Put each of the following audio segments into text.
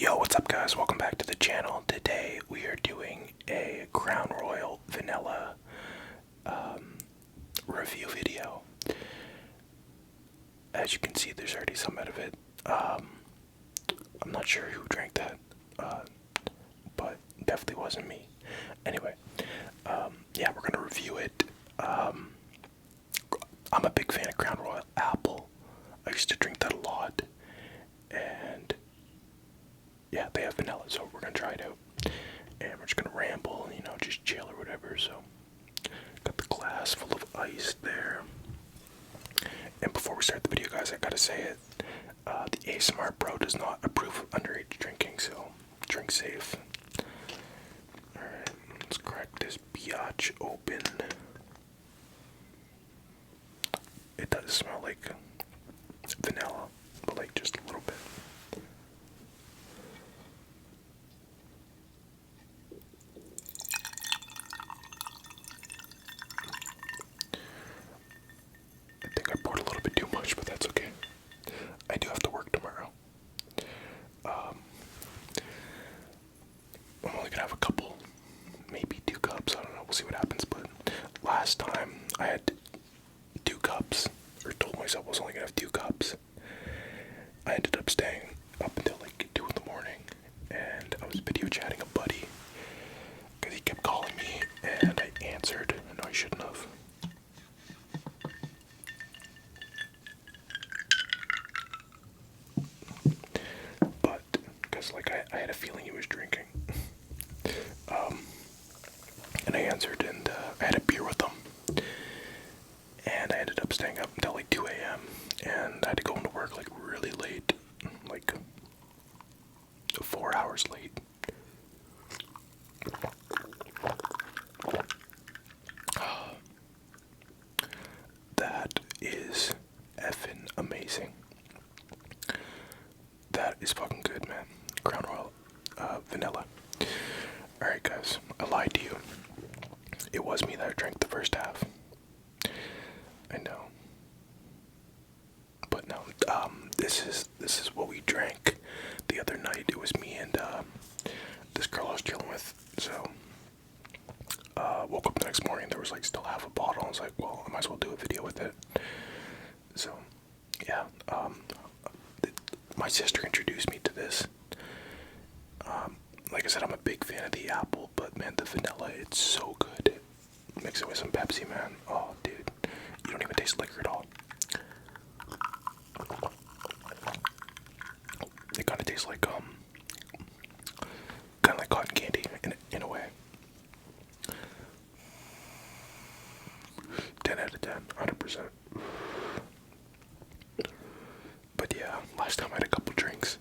Yo, what's up guys? Welcome back to the channel. Today we are doing a Crown Royal vanilla review video. As you can see, there's already some out of it. I'm not sure who drank that, but definitely wasn't me. Anyway, yeah, we're gonna review it. I'm a big fan of Crown Royal Apple. I used to drink that a lot, and yeah, they have vanilla, so we're gonna try it out. And we're just gonna ramble, just chill or whatever. So, got the glass full of ice there. And before we start the video, guys, I gotta say it. The ASMR Pro does not approve of underage drinking, so drink safe. Alright, let's crack this biatch open. It does smell like vanilla, but like just a little bit. I think I poured a little bit too much, but that's okay. I do have to work tomorrow. I'm only gonna have a couple, maybe 2 cups. I don't know. We'll see what happens. But last time I had 2 cups, or told myself I was only gonna have 2 cups. I ended up staying up until like 2 in the morning, and I was video chatting a buddy because he kept calling me, and I answered. I know I shouldn't have. But because like I had a feeling he was drinking. And I answered, and I had a beer with him, and I ended up staying up until like 2 a.m. and I had to go into work like really late, like 4 hours late. That is effing amazing. That is fucking good, man. Crown Royal vanilla. Alright guys, I lied to you. It was me that drank the first half. I know. But no, this is what we drank the other night. It was me and this girl I was dealing with. So woke up the next morning, there was like still half a bottle. I was like, well, I might as well do a video with it. So yeah, my sister introduced me to this. Like I said, I'm a big fan of the apple, but man, the vanilla, it's so good. Mix it with some Pepsi, man. Oh, dude, you don't even taste liquor at all. It kind of tastes like kind of like cotton candy in a way. 10 out of 10, 100%. But yeah, last time I had a couple drinks.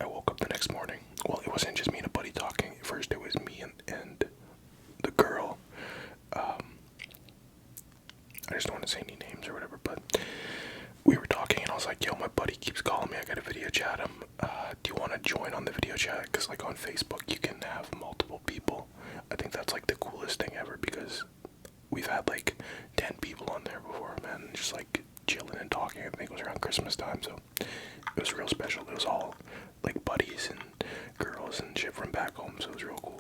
I woke up the next morning. Well, it wasn't just me and a buddy talking. First, it was me and the girl. I just don't want to say any names or whatever, but we were talking, and I was like, yo, my buddy keeps calling me. I got to video chat him. Do you want to join on the video chat? Because like on Facebook, you can have multiple people. I think that's like the coolest thing ever, because we've had like 10 people on there before, man, just like chilling and talking. I think it was around Christmas time, so it was real special. It was all like buddies and girls and shit from back home, so it was real cool.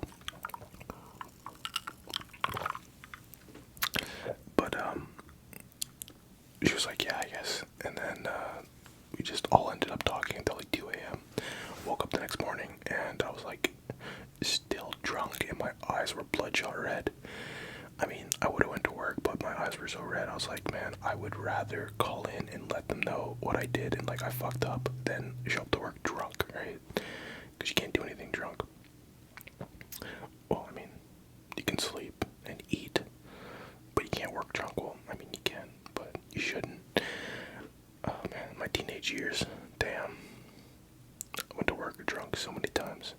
But she was like, yeah, I guess. And then we just all ended up talking until like 2 a.m. Woke up the next morning, and I was like still drunk, and my eyes were bloodshot red. I mean, I would have went to work, but my eyes were so red. I was like, man, I would rather call in and let them know what I did and like I fucked up than show up to work drunk, right? Because you can't do anything drunk. Well, I mean, you can sleep and eat, but you can't work drunk. Well, I mean, you can, but you shouldn't. Oh man, my teenage years, damn. I went to work drunk so many times.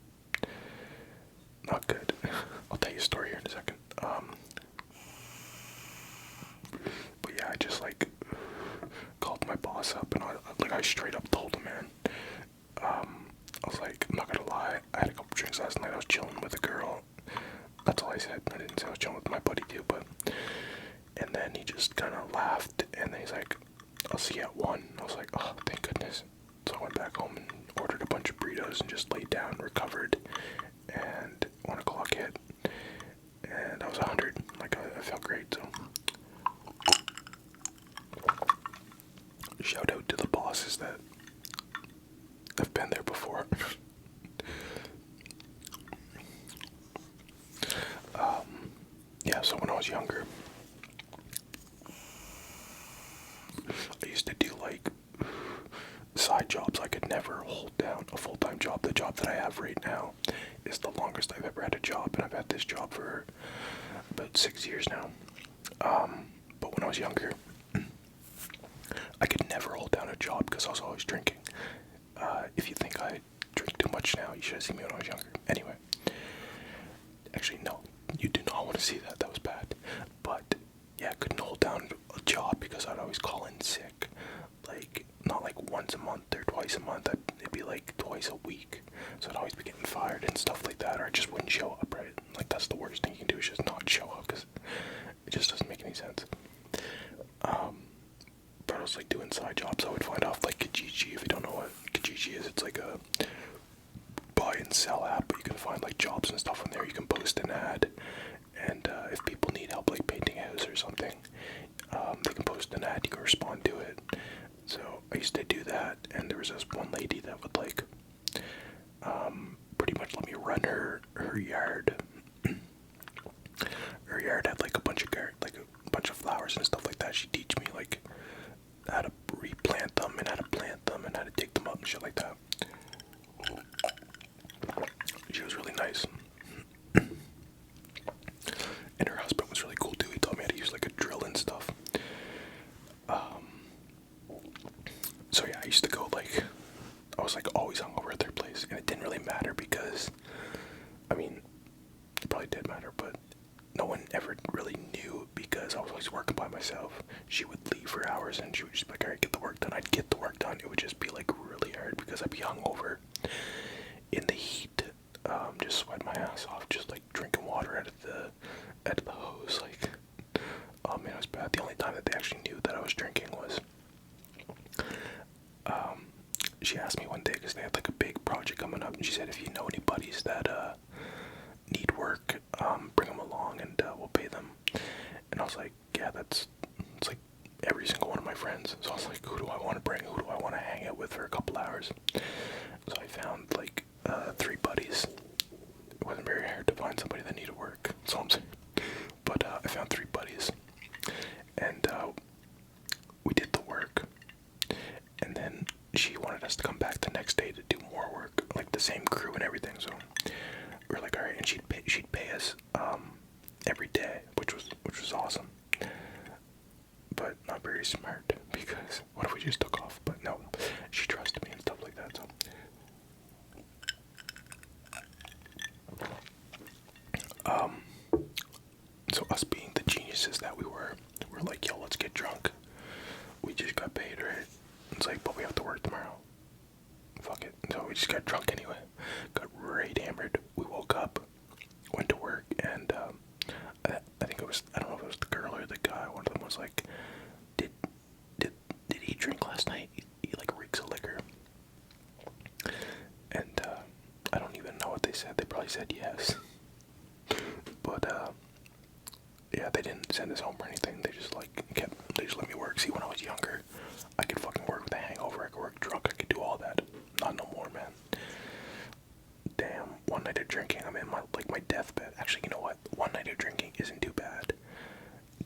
Not good. I'll tell you a story here in a second. But yeah, I just like called my boss up, and I straight up told him, man. I was like, I'm not gonna lie, I had a couple drinks last night. I was chilling with a girl. That's all I said. I didn't say I was chilling with my buddy too, but. And then he just kind of laughed, and then he's like, I'll see you at 1. I was like, oh, thank goodness. So I went back home and ordered a bunch of burritos and just laid down, recovered, and 1 o'clock hit, and I was 100. Like I felt great. So shout out to the bosses that have been there before. Yeah, so when I was younger, I used to do like side jobs. I could never hold down a full-time job. The job that I have right now is the longest I've ever had a job, and I've had this job for about 6 years now. But when I was younger, I could never hold down a job because I was always drinking. If you think I drink too much now, you should have seen me when I was younger. Anyway, actually no, you do not want to see that. That was bad. But yeah, I couldn't hold down a job because I'd always call in sick. Like, not like once a month or twice a month. It'd be like twice a week. So I'd always be getting fired and stuff like that, or I just wouldn't show up, right? Like, that's the worst thing you can do, is just not show up, because it just doesn't make any sense. But I was like doing side jobs. I would find off like Kijiji. If you don't know what Kijiji is, it's like a buy and sell app, but you can find like jobs and stuff on there. You can post an ad, and if people need help like painting a house or something, they can post an ad, you can respond to it. So I used to do that, and there was this one lady that would like pretty much let me run her yard. Her yard had like a bunch of flowers and stuff like that. She'd teach me like how to replant them and how to plant them and how to dig them up and shit like that. She was really nice. And her husband was really cool too. He taught me how to use like a drill and stuff. So yeah, I used to go like, I was like always hungover at their place, and it didn't really matter because, I mean, it probably did matter, but no one ever really knew because I was always working by myself. She would leave for hours and she would just be like, alright, get the work done. I'd get the work done. It would just be like really hard because I'd be hungover in the heat, just sweat my ass off, just like drinking water out of the hose. Like, oh man, it was bad. The only time that they actually knew that I was drinking was, she asked me one day because they had like a big project coming up, and she said, if you know any buddies that need work, bring them along and we'll pay them. And I was like, yeah, it's like every single one of my friends. So I was like, who do I want to bring? Who do I want to hang out with for a couple hours? So I found like 3 buddies. It wasn't very hard to find somebody that needed work, so I'm saying. But I found 3 buddies, and we did the work. And then she wanted us to come back the next day to do more work, like the same crew and everything. So we're like, all right, and she'd pay us every day, which was awesome, but not very smart, because what if we just took off? But no, she trusted me and stuff like that. So us being the geniuses that we're like, yo, let's get drunk. We just got paid, right? It's like, but we have to work tomorrow. Fuck it. So we just got drunk anyway. Got right hammered. We woke up, went to work, and I think it was, I don't know if it was the girl or the guy. One of them was like, did he drink last night? He like reeks of liquor. And I don't even know what they said. They probably said yes. But yeah, they didn't send us home or anything. They just let me work. See, when I was younger, I could fucking work with a hangover. I could work drunk. I could do all that. Not no more, man. Damn. One night of drinking, I'm in my deathbed. Actually, you know what? One night of drinking isn't too bad.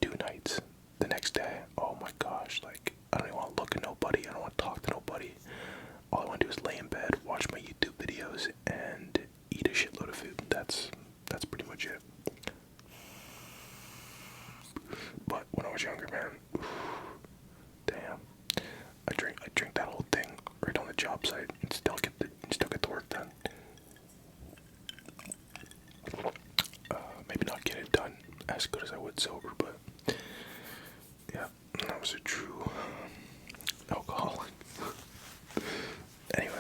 2 nights. The next day, oh my gosh, like, I don't even want to look at nobody. I don't want to talk to nobody. All I want to do is lay in bed, watch my YouTube videos, and eat a shitload of food. That's pretty much it. But when I was younger, man, damn, I drink that whole thing right on the job site and still get the work done. Maybe not get it done as good as I would sober, but yeah, I was a true alcoholic. Anyway,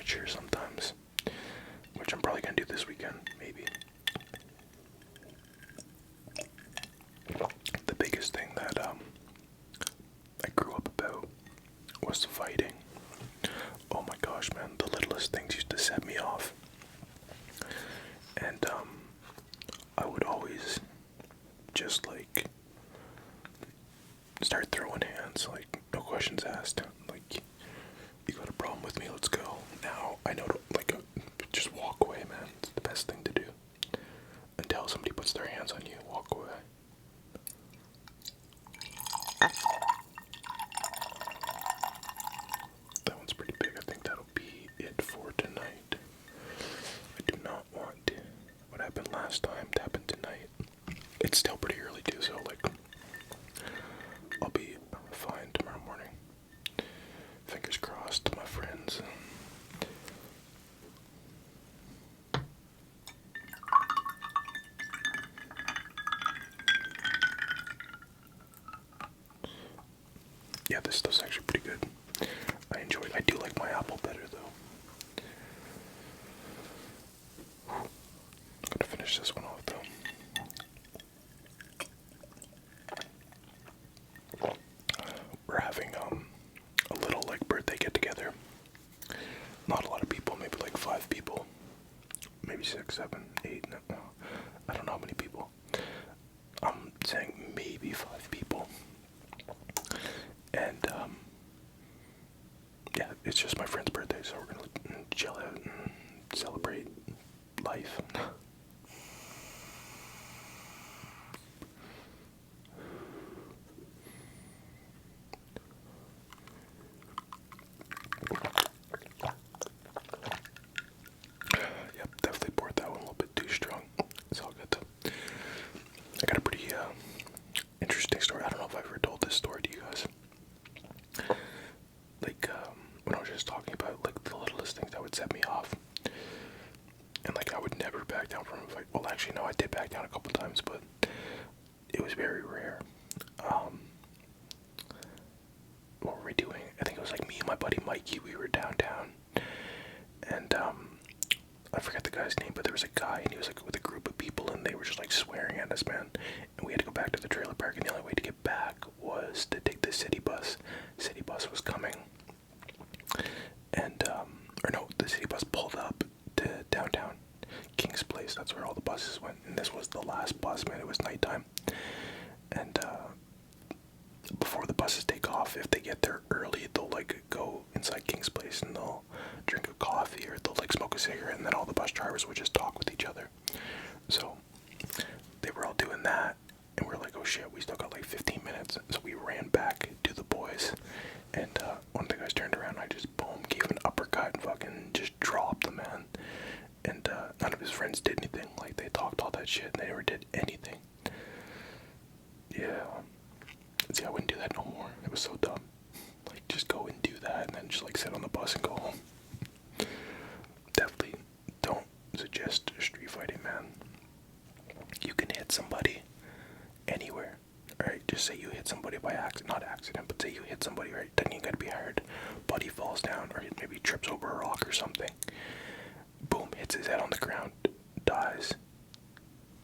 furniture sometimes, which I'm probably gonna do this weekend, maybe. The biggest thing that I grew up about was fighting. Oh my gosh, man, the littlest things used to set me off. And I would always just like start throwing hands, like no questions asked. Like, you got a problem with me? Let's go. Now I know to just walk away, man. It's the best thing to do. Until somebody puts their hands on you, walk away. That one's pretty big. I think that'll be it for tonight. I do not want what happened last time to happen tonight. It's still pretty early too, so like I'll be fine tomorrow morning. Fingers crossed, my friends. Yeah, this stuff's actually pretty good. I enjoy it. I do like my apple better though. I'm gonna finish this one off though. We're having a little like birthday get together. Not a lot of people, maybe like 5 people, maybe 6, 7, 8. No, I don't know how many people. I'm saying maybe 5 people. And yeah, it's just my friend's birthday, so we're gonna chill out and celebrate life. Yep, definitely poured that one a little bit too strong. It's all good though. I got a pretty interesting story. I don't know if I've ever told this story to you guys. Like when I was just talking about like the littlest things that would set me off, and like I would never back down from a fight. Well, actually, no, I did back down a couple times, but it was very rare. What were we doing? I think it was like me and my buddy Mikey. We were downtown, and I forget the guy's name, but there was a guy, and he was like with a group of people, and they were just like swearing at us, man. And we had to go back to the trailer park, and the only way to get back was to take the city bus. City bus was coming, and or no, the city bus pulled up to downtown King's Place. That's where all the buses went, and this was the last bus, man. It was nighttime, and before the buses take off, if they get there early, they'll like go inside King's Place and they'll drink a coffee or they'll like smoke a cigarette, and then all the bus drivers would just talk with each other. So they were all doing that, and we're like, oh shit, we still got like 15 minutes. So we ran back to the boys, and one of the guys turned around, and I just boom, gave him an uppercut and fucking just dropped the man. And none of his friends did anything. Like, they talked all that shit and they never did anything. Yeah. See, I wouldn't do that no more. It was so dumb. Like, just go and do that and then just like sit on the bus and go home. Definitely don't suggest street fighting, man. You can hit somebody anywhere, right? Just say you hit somebody by accident, not accident, but say you hit somebody, right? Doesn't even gotta be hard. Buddy falls down, or maybe trips over a rock or something. Boom, hits his head on the ground, dies.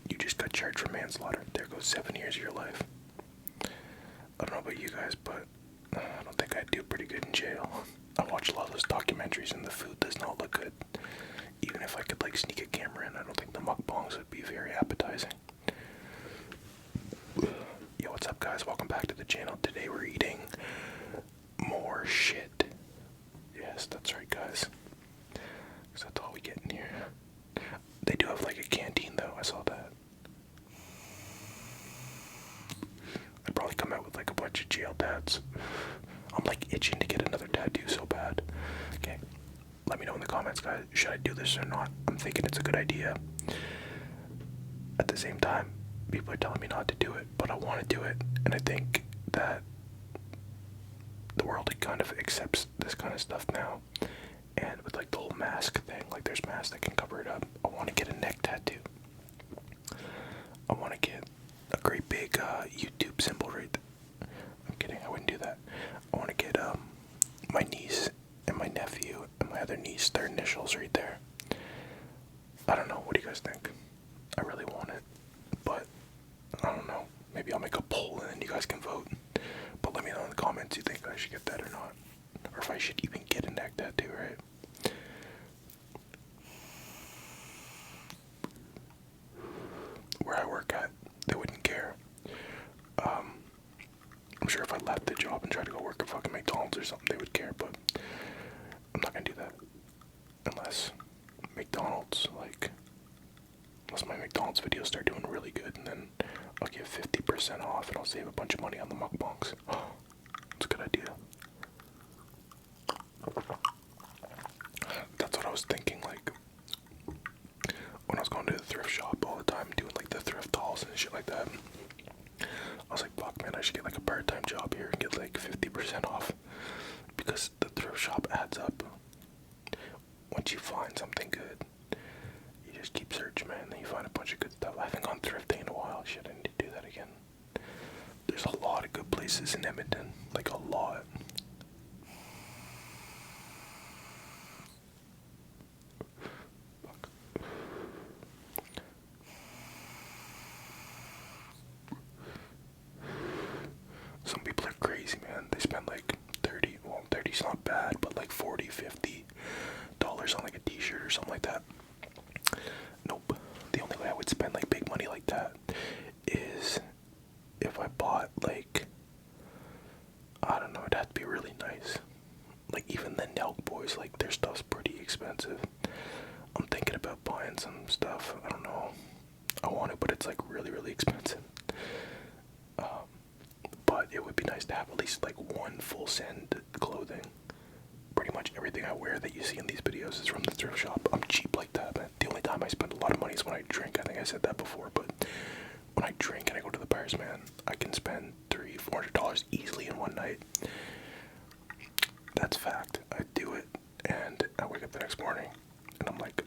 You just got charged for manslaughter. There goes 7 years of your life. I don't know about you guys, but I don't think I'd do pretty good in jail. I watch a lot of those documentaries and the food does not look good. Even if I could like sneak a camera in, I don't think the mukbangs would be very appetizing. Yo, what's up guys? Welcome back to the channel. Today we're eating more shit. Yes, that's right guys. Because that's all we get in here. They do have like a canteen though, I saw that. I'd probably come out with like a bunch of jail tats. I'm like itching to get another tattoo so bad. Okay, let me know in the comments guys, should I do this or not? I'm thinking it's a good idea. At the same time, people are telling me not to do it, but I want to do it. And I think that the world kind of accepts this kind of stuff now. And with like the whole mask thing, like there's masks that can cover it up. I want to get a neck tattoo. I want to get a great big YouTube symbol right there. I'm kidding, I wouldn't do that. I want to get my niece and my nephew and my their niece, their initials right there. I don't know. What do you guys think? I really want it, but I don't know. Maybe I'll make a poll and then you guys can vote. But let me know in the comments you think I should get that or not, or if I should even get a neck tattoo, right? Where I work at, they wouldn't care. I'm sure if I left the job and tried to go work at fucking McDonald's or something, they would care, but I'm not gonna do that. Unless McDonald's, unless my McDonald's videos start doing really good, and then I'll get 50% off and I'll save a bunch of money on the mukbangs. Oh, that's a good idea. That's what I was thinking, when I was going to the thrift shop all the time, doing the thrift hauls and shit like that. I was like, fuck man, I should get a part-time job here and get 50% off, because the thrift shop adds up. Once you find something good, you just keep searching, man, then you find a bunch of good stuff. I haven't gone thrifting in a while. Shit, I need to do that again. There's a lot of good places in Edmonton, a lot. Some people are crazy, man. They spend 30, well, 30's not bad, but $40, $50 on a t-shirt or something like that. Nope. The only way I would spend big money like that is if I bought I don't know, it'd have to be really nice. Even the Nelk boys, their stuff's pretty expensive. I'm thinking about buying some stuff. I don't know. I want it, but it's really, really expensive. But it would be nice to have at least one full send clothing. Pretty much everything I wear that you see in these videos is from the thrift shop. I'm cheap like that, man. The only time I spend a lot of money is when I drink. I think I said that before, but when I drink and I go to the bars, man, I can spend $300-$400 easily in one night. That's fact. I do it, and I wake up the next morning, and I'm like,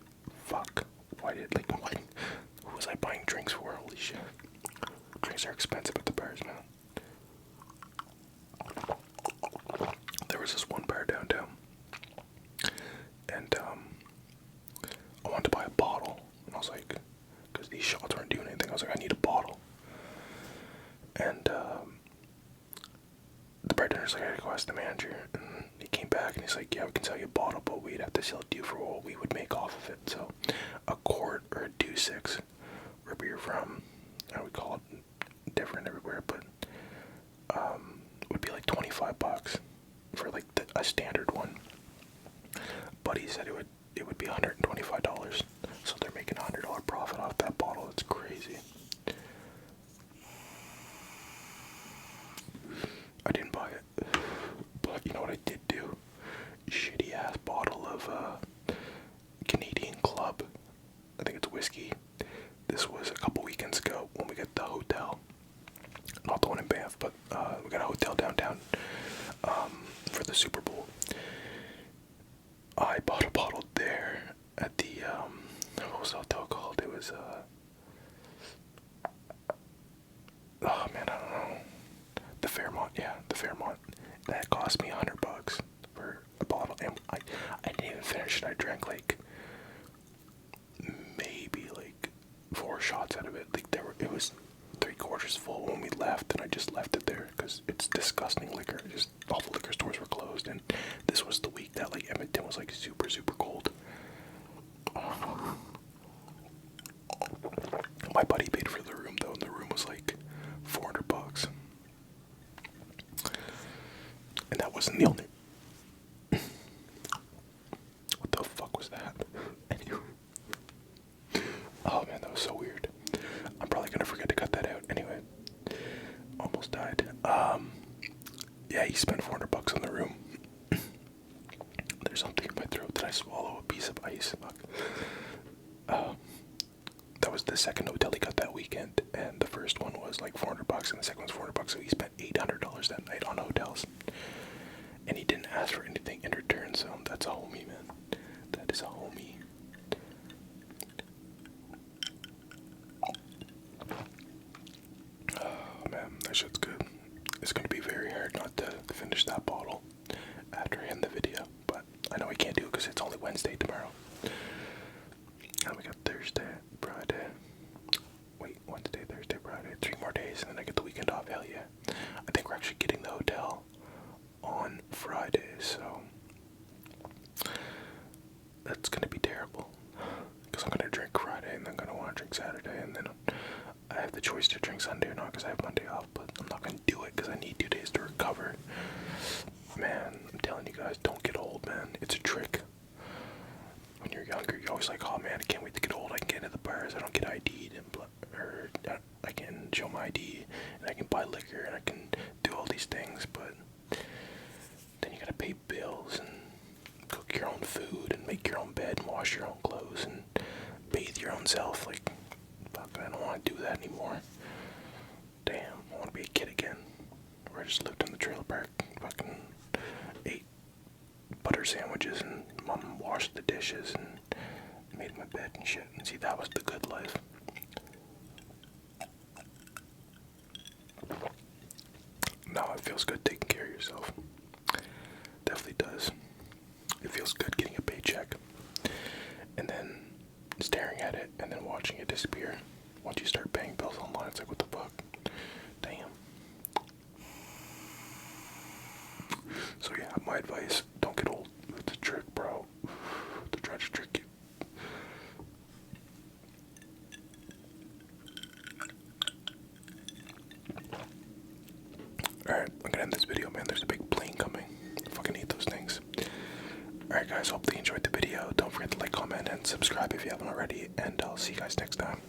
fuck, why? Who was I buying drinks for? Holy shit. Drinks are expensive at the bars, man. There was this one bar downtown, and I wanted to buy a bottle, and I was like, because these shots weren't doing anything, I was like, I need a bottle. And the bartender's like, I gotta go ask the manager, and he came back and he's like, yeah, we can sell you a bottle, but we'd have to sell it to you for what we would make off of it. So a quart or a 2.6, wherever you're from, I would call it different everywhere, but would be $25 for a standard one. But he said it would be $125, so they're making $100 profit off that bottle. It's crazy. I didn't buy it, but you know what I did do? Shitty ass bottle of Canadian Club. I think it's whiskey. This was a couple weekends ago when we got the hotel. Not the one in Banff, but we got a hotel downtown for the Super Bowl. I bought a bottle there at the what was the hotel called? It was oh man, I don't know. The Fairmont, yeah, the Fairmont. That cost me $100 for a bottle, and I didn't even finish it. I drank maybe 4 shots out of it. It was 3/4 full when we left, and I just left it there because it's disgusting liquor. Just all the liquor stores were closed, and this was the week that Edmonton was super, super cold. My buddy paid for the room though, and the room was $400. And that wasn't the only. What the fuck was that? Anyway. Oh man, that was so weird. I'm probably gonna forget to cut that out. Anyway, almost died. Yeah, he spent $400 on the room. There's something in my throat. Did I swallow a piece of ice? Fuck. That was the second hotel he got that weekend, and the first one was $400, and the second one was $400. So he spent $800 that night on hotels, and he didn't ask for anything in return. So that's a homie, man. That is a homie. Oh man, that shit's good. It's gonna be very hard not to finish that bottle after I end the video, but I know I can't do it because it's only Friday, so that's gonna be terrible. Because I'm gonna drink Friday, and then I'm gonna want to drink Saturday, and then I have the choice to drink Sunday or not because I have Monday off. But I'm not gonna do it because I need 2 days to recover. Man, I'm telling you guys, don't get old, man. It's a trick. When you're younger, you're always like, oh man, I can't wait to get old. I can get into the bars. I don't get ID'd, or I can show my ID, and I can buy liquor, and I can do all these things. But then you gotta pay bills and cook your own food and make your own bed and wash your own clothes and bathe your own self. Like, fuck, I don't want to do that anymore. Damn, I want to be a kid again. Where I just lived in the trailer park, fucking ate butter sandwiches and mom washed the dishes and made my bed and shit. And see, that was the good life. No, it feels good taking care of yourself. Definitely does. It feels good getting a paycheck and then staring at it and then watching it disappear. Once you start paying bills online, it's like, what the fuck? Damn. So yeah, my advice, don't get old. It's a trick, bro. They're trying to trick you. Alright, I'm gonna end this video, man. There's a big plane coming. I fucking hate those things. Alright guys, hope you enjoyed the video. Don't forget to like, comment, and subscribe if you haven't already. And I'll see you guys next time.